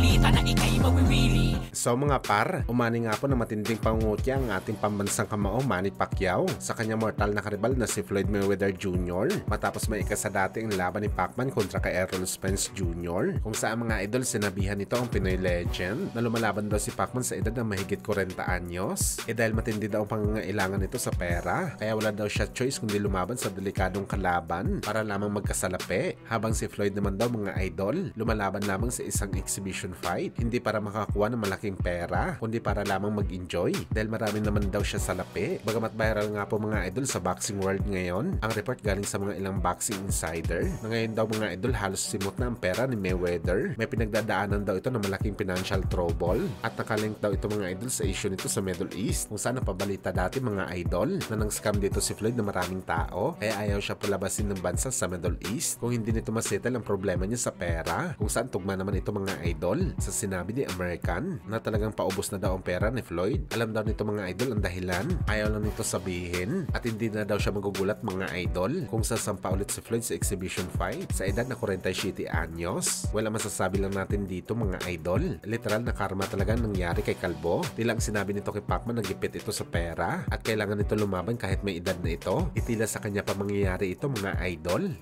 balita na ikay mawiwili. So mga par, umani nga po na matinding pangungutya ang ating pambansang kamao Manny Pacquiao sa kanyang mortal na karibal na si Floyd Mayweather Jr. matapos may ikasa dati ang laban ni Pacman kontra kay Errol Spence Jr. kung saan mga idol sinabihan nito ang Pinoy legend na lumalaban daw si Pacman sa edad ng mahigit 40 anyos dahil matindi daw ang pangangailangan nito sa pera kaya wala daw siya choice kundi lumaban sa delikadong kalaban para lamang magkasalapi, habang si Floyd naman daw mga idol lumalaban lamang sa isang exhibition fight hindi para makakuha ng malaking pera kundi para lamang mag-enjoy dahil marami naman daw siya salapi. Bagamat viral nga po mga idol sa boxing world ngayon ang report galing sa mga ilang boxing insider na ngayon daw mga idol halos simot na ang pera ni Mayweather. May pinagdadaanan daw ito ng malaking financial trouble at nakalink daw ito mga idol sa issue nito sa Middle East kung saan napabalita dati mga idol na nang scam dito si Floyd na maraming tao kaya ayaw siya palabasin ng bansa sa Middle East kung hindi nito masettle ang problema niya sa pera, kung saan tugma naman ito mga idol sa sinabi ni American na talagang paubos na daw ang pera ni Floyd. Alam daw nito mga idol ang dahilan, ayaw lang nito sabihin at hindi na daw siya magugulat mga idol kung sasampa ulit si Floyd sa exhibition fight sa edad na 47 anyos. Well, ang masasabi lang natin dito mga idol, literal na karma talaga nangyari kay Kalbo. Tila ang sinabi nito kay Pacman nagipit ito sa pera at kailangan nito lumaban kahit may edad na ito. Itila sa kanya pa mangyayari ito mga idol.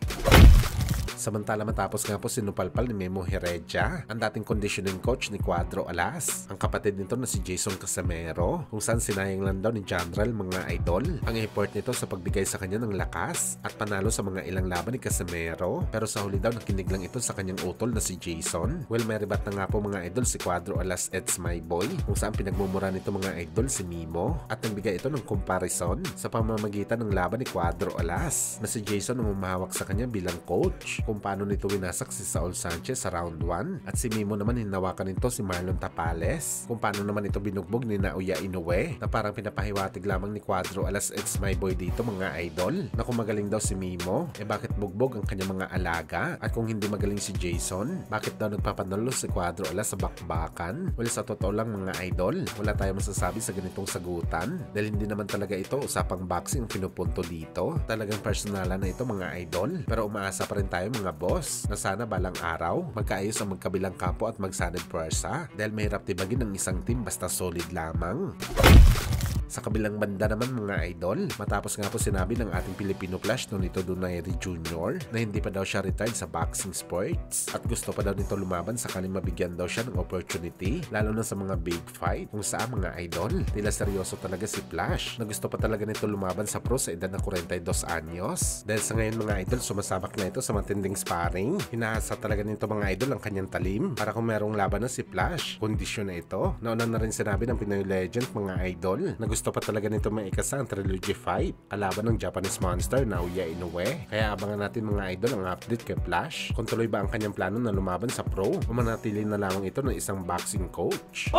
Samantala matapos nga po sinupalpal ni Memo Heredia, ang dating conditioning coach ni Cuadro Alas, ang kapatid nito na si Jason Casimero, kung saan sinayang lang daw ni General mga idol ang effort nito sa pagbigay sa kanya ng lakas at panalo sa mga ilang laban ni Casimero, pero sa huli daw nakinig lang ito sa kanyang utol na si Jason. Well, may ribat na nga po mga idol si Cuadro Alas It's My Boy, kung saan pinagmumura nito mga idol si Mimo at nagbigay ito ng comparison sa pamamagitan ng laban ni Cuadro Alas na si Jason ang umahawak sa kanya bilang coach, kung paano nito winasak si Saul Sanchez sa round 1 at si Mimo naman hinawakan nito si Marlon Tapales, kung paano naman ito binugbog ni Naoya Inoue na parang pinapahiwatig lamang ni Cuadro Alas It's My Boy dito mga idol na kung magaling daw si Mimo bakit bugbog ang kanyang mga alaga, at kung hindi magaling si Jason bakit daw nagpapanalo si Cuadro Alas sa bakbakan. Well, sa totoo lang mga idol, wala tayong masasabi sa ganitong sagutan dahil hindi naman talaga ito usapang boxing ang pinupunto dito, talagang personalan na ito mga idol, pero umaasa pa rin tayo mga boss na sana balang araw magkaayos ang magkabilang kampo at magsanib pwersa dahil mahirap tibagin ng isang team basta solid lamang. Sa kabilang banda naman mga idol, matapos nga po sinabi ng ating Filipino Flash Nonito Donaire Jr. na hindi pa daw siya retired sa boxing sports at gusto pa daw nito lumaban sakaling mabigyan daw siya ng opportunity lalo na sa mga big fight, kung saan mga idol tila seryoso talaga si Flash na gusto pa talaga nito lumaban sa pro sa edad na 42 anyos dahil sa ngayon mga idol sumasabak na ito sa matinding sparring. Hinahasa talaga nito mga idol ang kanyang talim para kung merong laban na si Flash, kondisyon na ito. Nauna na rin sinabi ng Pinoy legend mga idol na gusto pa talaga nito maikasa ang trilogy fight kalaban ng Japanese monster Naoya Inoue. Kaya abangan natin mga idol ang update kay Flash kung tuloy ba ang kanyang plano na lumaban sa pro o manatili na lamang ito ng isang boxing coach.